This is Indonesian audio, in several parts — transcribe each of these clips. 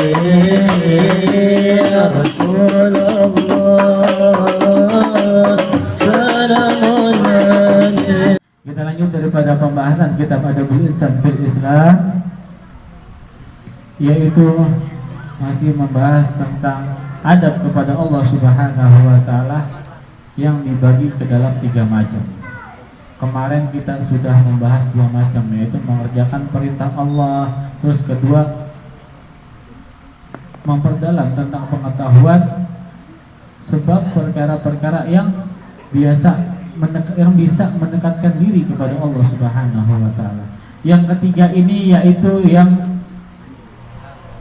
ya Rasulullah, salamun alaik. Kita lanjut daripada pembahasan kitab Adabul Insan fil Islam, yaitu masih membahas tentang adab kepada Allah Subhanahu wa taala yang dibagi ke dalam 3 macam. Kemarin kita sudah membahas 2 macam, yaitu mengerjakan perintah Allah, terus kedua memperdalam tentang pengetahuan sebab perkara-perkara yang bisa mendekatkan diri kepada Allah Subhanahu wa taala. Yang ketiga ini yaitu yang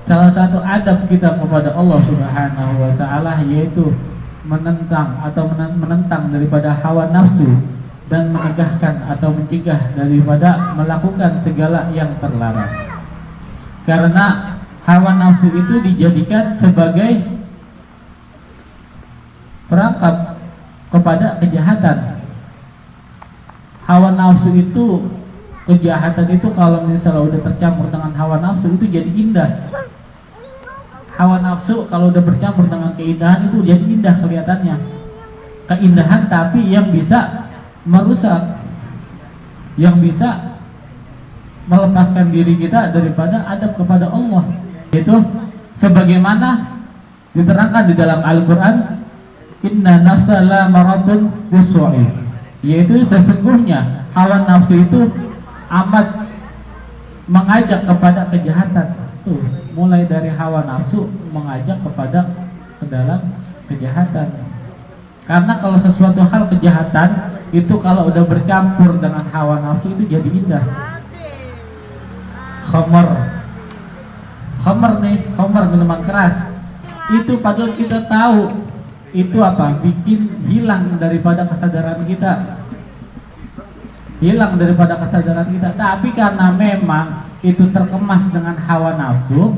salah satu adab kita kepada Allah Subhanahu wa taala, yaitu menentang atau menentang daripada hawa nafsu dan menegahkan atau mencegah daripada melakukan segala yang terlarang. Karena hawa nafsu itu dijadikan sebagai perangkap kepada kejahatan. Hawa nafsu itu, kejahatan itu kalau misalnya udah tercampur dengan hawa nafsu itu jadi indah. Hawa nafsu kalau udah bercampur dengan keindahan itu jadi indah kelihatannya. Keindahan tapi yang bisa merusak, yang bisa melepaskan diri kita daripada adab kepada Allah. Itu sebagaimana diterangkan di dalam Al-Quran, inna nafsa la maratun bisu'i, yaitu sesungguhnya hawa nafsu itu amat mengajak kepada kejahatan. Tuh, mulai dari hawa nafsu mengajak ke dalam kejahatan. Karena kalau sesuatu hal kejahatan itu kalau udah bercampur dengan hawa nafsu itu jadi indah. Khamar minuman keras. Itu padahal kita tahu itu apa? Bikin hilang daripada kesadaran kita. Tapi karena memang itu terkemas dengan hawa nafsu,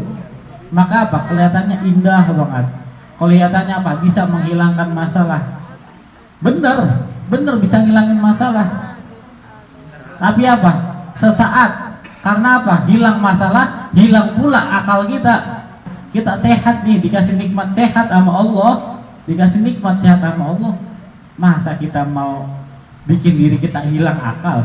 maka apa? Kelihatannya indah banget. Kelihatannya apa? Bisa menghilangkan masalah. Bener bisa ngilangin masalah. Tapi apa? Sesaat. Karena apa? Hilang masalah, hilang pula akal kita. Kita sehat nih, dikasih nikmat sehat sama Allah, masa kita mau bikin diri kita hilang akal?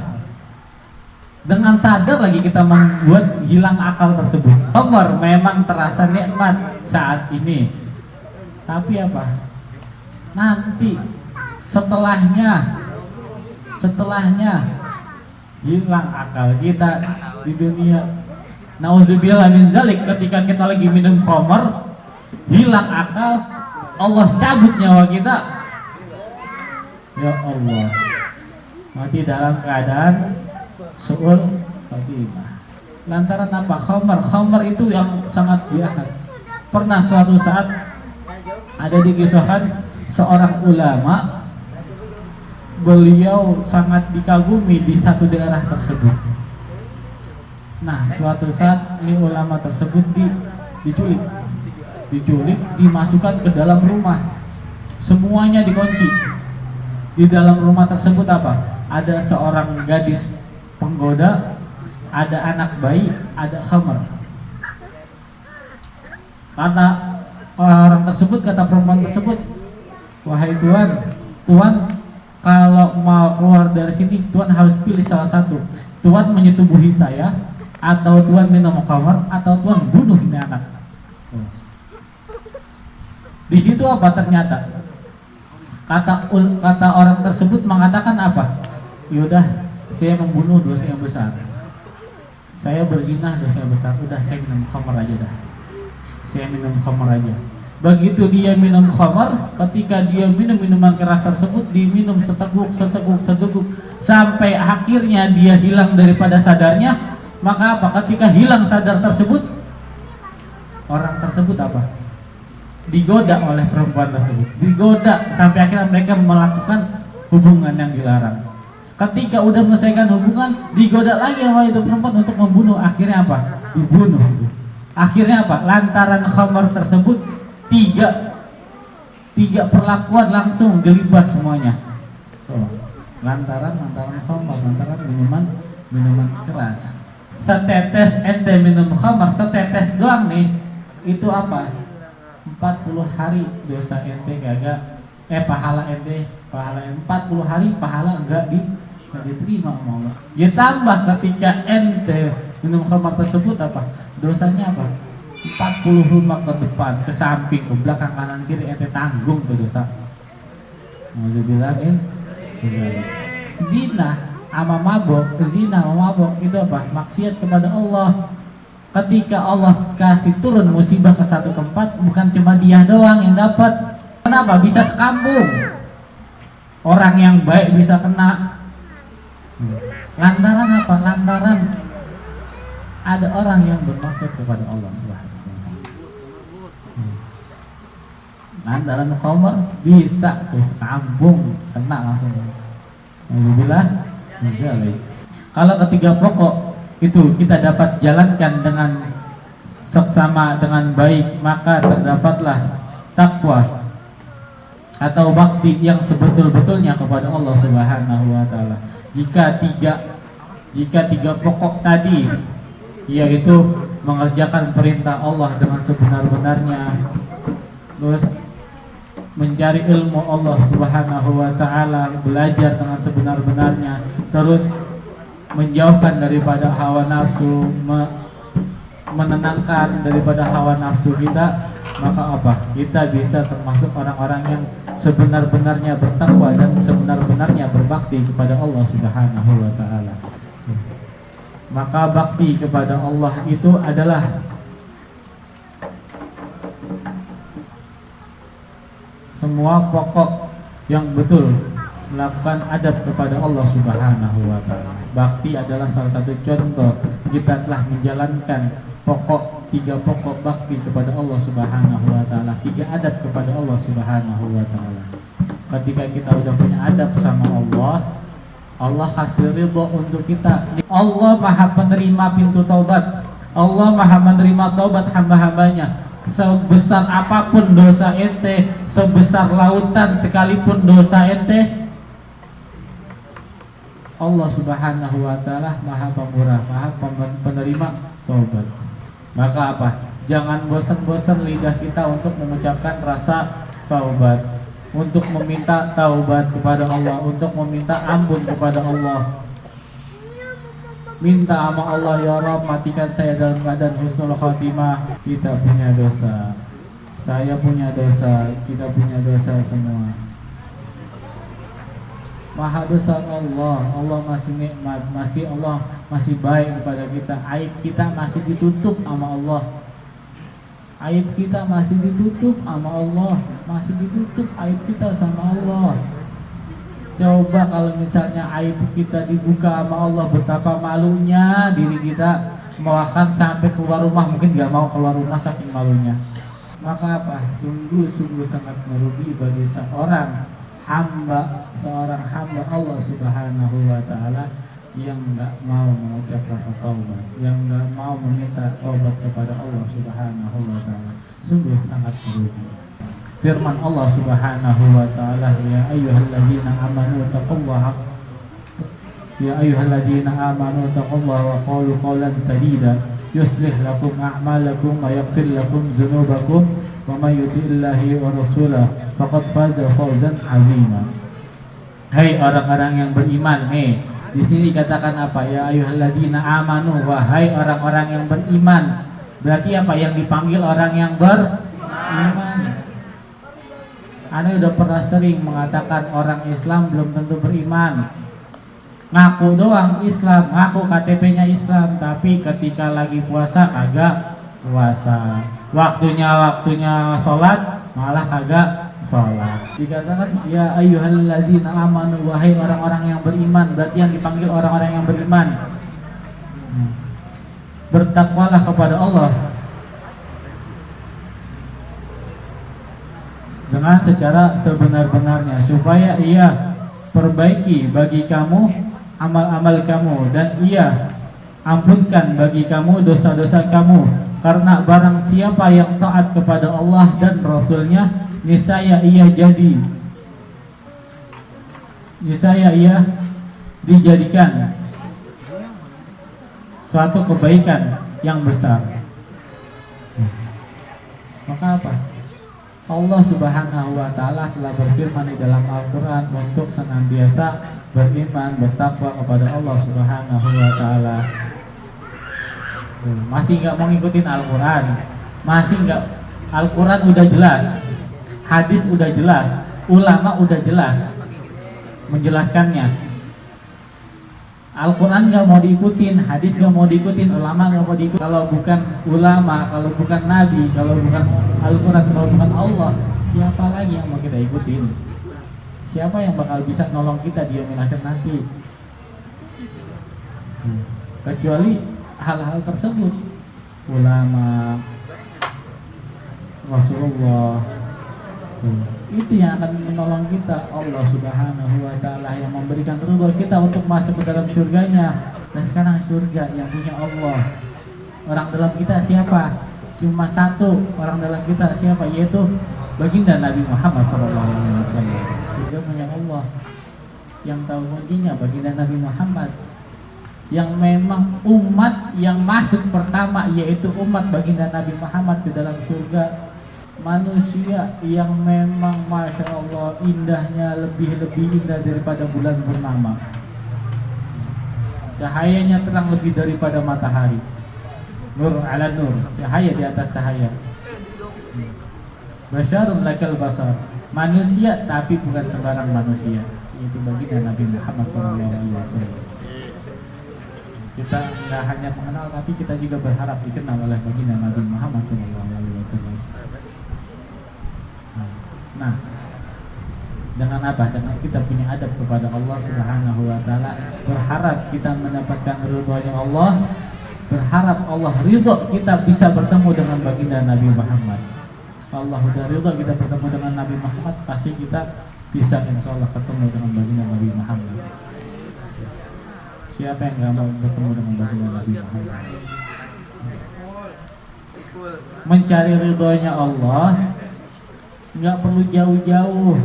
Dengan sadar lagi kita membuat hilang akal tersebut. Khamar memang terasa nikmat saat ini, tapi apa? Nanti setelahnya hilang akal kita di dunia. Nauzubillah min zalik, ketika kita lagi minum khamar, hilang akal, Allah cabut nyawa kita. Ya Allah, mati dalam keadaan su'ul khatimah. Lantaran apa? Khamar itu yang sangat jahat. Pernah suatu saat ada dikisahkan seorang ulama, beliau sangat dikagumi di satu daerah tersebut. Nah, suatu saat ini ulama tersebut diculik, dimasukkan ke dalam rumah. Semuanya dikunci. Di dalam rumah tersebut apa? Ada seorang gadis penggoda, ada anak bayi, ada khamar. Kata orang tersebut, kata perempuan tersebut, wahai Tuhan, kalau mau keluar dari sini, Tuhan harus pilih salah satu. Tuhan menyetubuhi saya, atau Tuhan minum khamar, atau Tuhan bunuh ini anak. Di situ apa ternyata? Kata orang tersebut mengatakan apa? Yaudah, saya membunuh dosa yang besar. Saya berzina dosa yang besar. Udah, saya minum khamar aja dah. Begitu dia minum khamar, ketika dia minum minuman keras tersebut, diminum seteguk sampai akhirnya dia hilang daripada sadarnya. Maka apa? Ketika hilang sadar tersebut, orang tersebut apa? Digoda oleh perempuan tersebut. Digoda sampai akhirnya mereka melakukan hubungan yang dilarang. Ketika udah menyelesaikan hubungan, digoda lagi sama itu perempuan untuk membunuh. Akhirnya apa? Dibunuh. Akhirnya apa? Lantaran khamar tersebut, tiga perlakuan langsung gelibas semuanya. Lantaran khamar, lantaran minuman keras. Setetes ente minum khamar, setetes doang nih, itu apa? 40 hari dosa ente kagak pahala ente 40 hari pahala enggak diterima sama Allah. Ditambah ketika ente minum khamar tersebut apa? Dosanya apa? 40 rumah ke depan, ke samping, ke belakang, kanan kiri ente tanggung tuh dosa. Mau dibilang zina sama mabok itu apa? Maksiat kepada Allah. Ketika Allah kasih turun musibah ke satu tempat, bukan cuma dia doang yang dapat. Kenapa? Bisa sekampung. Orang yang baik bisa kena. Lantaran apa? Lantaran ada orang yang bermaksud kepada Allah Subhanahu wa taala. Lantaran khamar bisa tuh sekampung kena langsung. Alhamdulillah. Kalau ketiga pokok itu kita dapat jalankan dengan seksama dengan baik, maka terdapatlah takwa atau bakti yang sebetul-betulnya kepada Allah Subhanahu wa taala. Jika tiga pokok tadi, yaitu mengerjakan perintah Allah dengan sebenar-benarnya, terus mencari ilmu Allah Subhanahu wa taala, belajar dengan sebenar-benarnya, terus menjauhkan daripada hawa nafsu, menenangkan daripada hawa nafsu kita, maka apa? Kita bisa termasuk orang-orang yang sebenar-benarnya bertakwa dan sebenar-benarnya berbakti kepada Allah Subhanahu wa taala. Maka bakti kepada Allah itu adalah semua pokok yang betul melakukan adab kepada Allah Subhanahu wa taala. Bakti adalah salah satu contoh kita telah menjalankan tiga pokok bakti kepada Allah Subhanahu wa taala, 3 adab kepada Allah Subhanahu wa taala. Ketika kita udah punya adab sama Allah, Allah kasih ridho untuk kita. Allah Maha penerima pintu taubat. Allah Maha menerima taubat hamba-hambanya. Sebesar apapun dosa ente, sebesar lautan sekalipun dosa ente, Allah Subhanahu wa taala Maha Pemurah, Maha penerima taubat. Maka apa? Jangan bosan-bosan lidah kita untuk mengucapkan rasa taubat, untuk meminta taubat kepada Allah, untuk meminta ampun kepada Allah. Minta sama Allah, ya Rabb, matikan saya dalam keadaan husnul khatimah. Kita punya dosa, saya punya dosa, kita punya dosa semua. Maha besar Allah, Allah masih nikmat, Allah masih baik kepada kita. Aib kita masih ditutup sama Allah. Aib kita masih ditutup sama Allah, masih ditutup aib kita sama Allah. Coba kalau misalnya aib kita dibuka sama Allah, betapa malunya diri kita. Bahkan sampai keluar rumah mungkin gak mau keluar rumah saking malunya. Maka apa? Sungguh-sungguh sangat merugi bagi seorang hamba Allah Subhanahu wa taala yang gak mau mengucap rasa taubat, yang gak mau meminta taubat kepada Allah Subhanahu wa taala. Sungguh sangat merugi. Firman Allah Subhanahu wa taala, ya ayyuhalladzina amanu taqullaha wa qulu qawlan sadida yuslih lakum a'malakum wa yaghfir lakum dzunubakum wa may yuti'illahi wa rasulahu faqad faza fawzan 'azima. Hai orang-orang yang beriman. Di sini katakan apa? Ya ayyuhalladzina amanu, wahai orang-orang yang beriman. Berarti apa? Yang dipanggil orang yang beriman. Anda udah pernah sering mengatakan orang Islam belum tentu beriman. Ngaku doang Islam, ngaku KTP-nya Islam, tapi ketika lagi puasa kagak puasa. Waktunya sholat malah kagak sholat. Dikatakan ya ayyuhalladzina amanu, wahai orang-orang yang beriman. Berarti yang dipanggil orang-orang yang beriman. Bertakwalah kepada Allah dengan secara sebenar-benarnya, supaya ia perbaiki bagi kamu amal-amal kamu, dan ia ampunkan bagi kamu dosa-dosa kamu. Karena barang siapa yang taat kepada Allah dan Rasulnya, niscaya ia dijadikan suatu kebaikan yang besar. Maka apa? Allah Subhanahu wa taala telah berfirman di dalam Al-Qur'an untuk senantiasa beriman, bertakwa kepada Allah Subhanahu wa taala. Masih nggak mau ngikutin Al-Qur'an? Masih nggak? Al-Qur'an udah jelas, hadis udah jelas, ulama udah jelas menjelaskannya. Al-Quran nggak mau diikutin, hadis nggak mau diikutin, ulama nggak mau diikutin. Kalau bukan ulama, kalau bukan nabi, kalau bukan Al-Quran, kalau bukan Allah, siapa lagi yang mau kita ikutin? Siapa yang bakal bisa nolong kita di yaumil akhir nanti? Kecuali hal-hal tersebut, ulama, Rasulullah, itu yang akan menolong kita. Allah Subhanahu wa taala yang memberikan ridho kita untuk masuk ke dalam surganya. Dan sekarang surga yang punya Allah. Orang dalam kita siapa? Cuma satu orang dalam kita, siapa? Yaitu baginda Nabi Muhammad SAW. Surga punya Allah. Yang tahu kuncinya baginda Nabi Muhammad. Yang memang umat yang masuk pertama, yaitu umat baginda Nabi Muhammad ke dalam surga. Manusia yang memang Masya Allah indahnya lebih indah daripada bulan purnama, cahayanya terang lebih daripada matahari, nur ala nur, cahaya di atas cahaya. Basyarun lakal basar, manusia tapi bukan sembarang manusia, yaitu baginda Nabi Muhammad SAW. Kita nggak hanya mengenal, tapi kita juga berharap dikenal oleh baginda Nabi Muhammad SAW. Nah, dengan apa? Dengan kita punya adab kepada Allah Subhanahu wa taala, berharap kita mendapatkan ridhonya Allah, berharap Allah ridho kita bisa bertemu dengan baginda Nabi Muhammad. Allah udah ridho kita bertemu dengan Nabi Muhammad, pasti kita bisa insya Allah ketemu dengan baginda Nabi Muhammad. Siapa yang nggak mau bertemu dengan baginda Nabi Muhammad? Mencari ridhonya Allah nggak perlu jauh-jauh,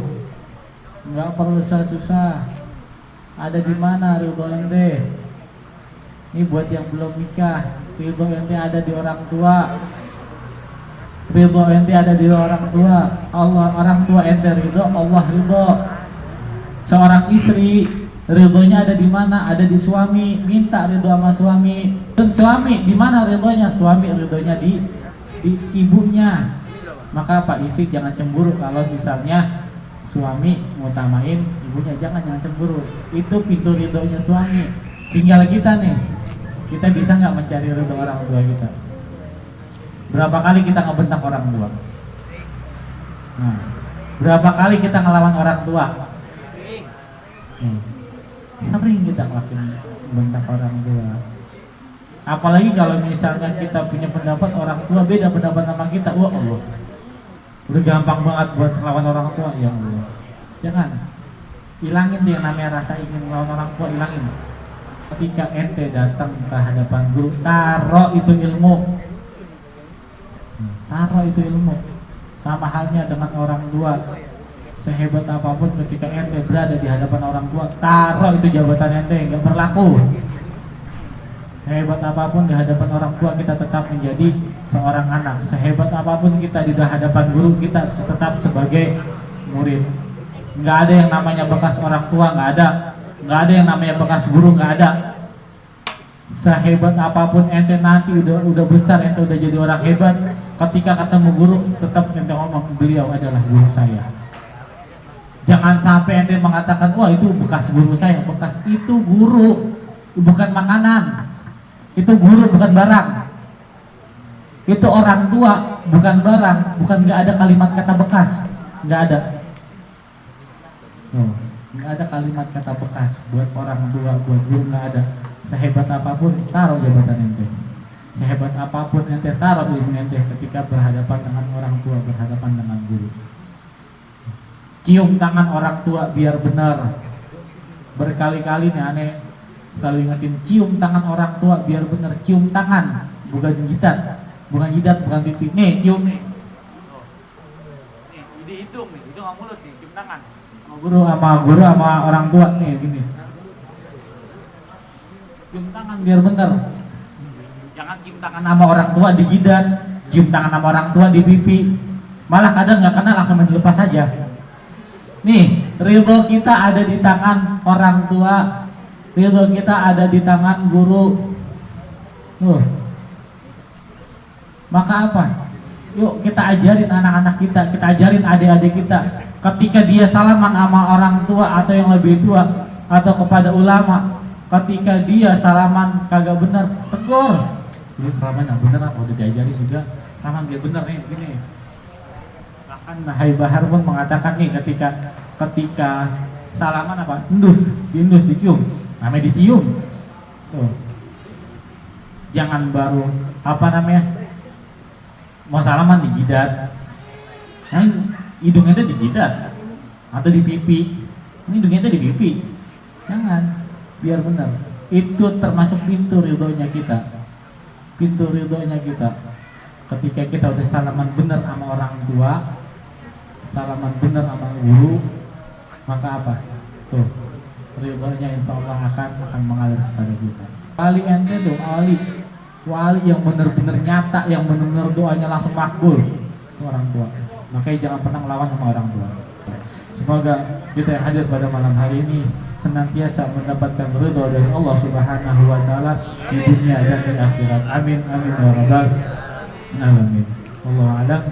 nggak perlu susah-susah. Ada di mana ridho ente? Ini buat yang belum nikah, ridho ente ada di orang tua. Ridho ente ada di orang tua. Allah, orang tua ente ridho, Allah ridho. Seorang istri ridhonya ada di mana? Ada di suami. Minta ridho sama suami. Dan suami di mana ridhonya? Suami ridhonya di ibunya. Maka Pak istri jangan cemburu kalau misalnya suami ngutamain ibunya, jangan cemburu. Itu pintu ridhonya suami. Tinggal kita nih, kita bisa nggak mencari ridho orang tua kita? Berapa kali kita ngebentak orang tua? Nah, berapa kali kita ngelawan orang tua? Sering kita ngelakuin bentak orang tua. Apalagi kalau misalnya kita punya pendapat, orang tua beda pendapat sama kita, wah Allah, udah gampang banget buat melawan orang tua. Ya Allah, jangan hilangin deh namanya rasa ingin melawan orang tua, hilangin. Ketika ente datang ke hadapan guru, taruh itu ilmu, taruh itu ilmu. Sama halnya dengan orang tua, sehebat apapun ketika ente berada di hadapan orang tua, taruh itu jabatan ente, nggak berlaku. Sehebat apapun di hadapan orang tua, kita tetap menjadi seorang anak. Sehebat apapun kita di hadapan guru, kita tetap sebagai murid. Nggak ada yang namanya bekas orang tua, nggak ada. Nggak ada yang namanya bekas guru, nggak ada. Sehebat apapun ente nanti udah besar, ente udah jadi orang hebat, ketika ketemu guru tetap ente ngomong beliau adalah guru saya. Jangan sampai ente mengatakan wah itu bekas guru saya. Bekas itu guru, bukan makanan. Itu guru bukan barang. Itu orang tua bukan barang. Bukan nggak ada kalimat kata bekas, nggak ada. Nggak ada kalimat kata bekas buat orang tua, buat guru, nggak ada. Sehebat apapun taruh jabatan ente, sehebat apapun ente taruh ilmu ente ketika berhadapan dengan orang tua, berhadapan dengan guru. Cium tangan orang tua biar benar. Berkali-kali nih aneh selalu ingetin, cium tangan orang tua biar benar. Cium tangan, bukan jidat, bukan jidat, bukan pipi. Nih cium nih. Nih di hidung nih, hidung sama mulut nih, cium tangan. Guru sama orang tua nih gini. Cium tangan biar benar. Jangan cium tangan sama orang tua di jidat, cium tangan sama orang tua di pipi, malah kadang nggak kenal langsung dilepas saja. Nih, ridho kita ada di tangan orang tua, ridho kita ada di tangan guru. Maka apa? Yuk kita ajarin anak-anak kita ajarin adik-adik kita. Ketika dia salaman sama orang tua atau yang lebih tua atau kepada ulama, ketika dia salaman kagak benar, tegur. Ini salaman yang benar apa? Udah diajari juga. Salaman dia benar nih, begini. Bahkan Hai Bahar pun mengatakan nih ketika salaman apa? Diindus, dicium. Namanya dicium. Tuh. Jangan baru apa namanya? Mau salaman di jidat. Hidungnya itu di jidat atau di pipi. Hidungnya itu di pipi. Jangan, biar benar. Itu termasuk pintu ridhonya kita. Pintu ridhonya kita. Ketika kita udah salaman benar sama orang tua, salaman benar sama guru, maka apa? Tuh, ridhonya insya Allah akan mengalir kepada kita. Wali ente tuh, wali yang benar-benar nyata, yang benar-benar doanya langsung makbul, itu orang tua. Makanya jangan pernah melawan sama orang tua. Semoga kita yang hadir pada malam hari ini senantiasa mendapatkan ridho dari Allah Subhanahu wa taala di dunia dan di akhirat. Amin amin ya rabbal alamin. Wallahu a'lam.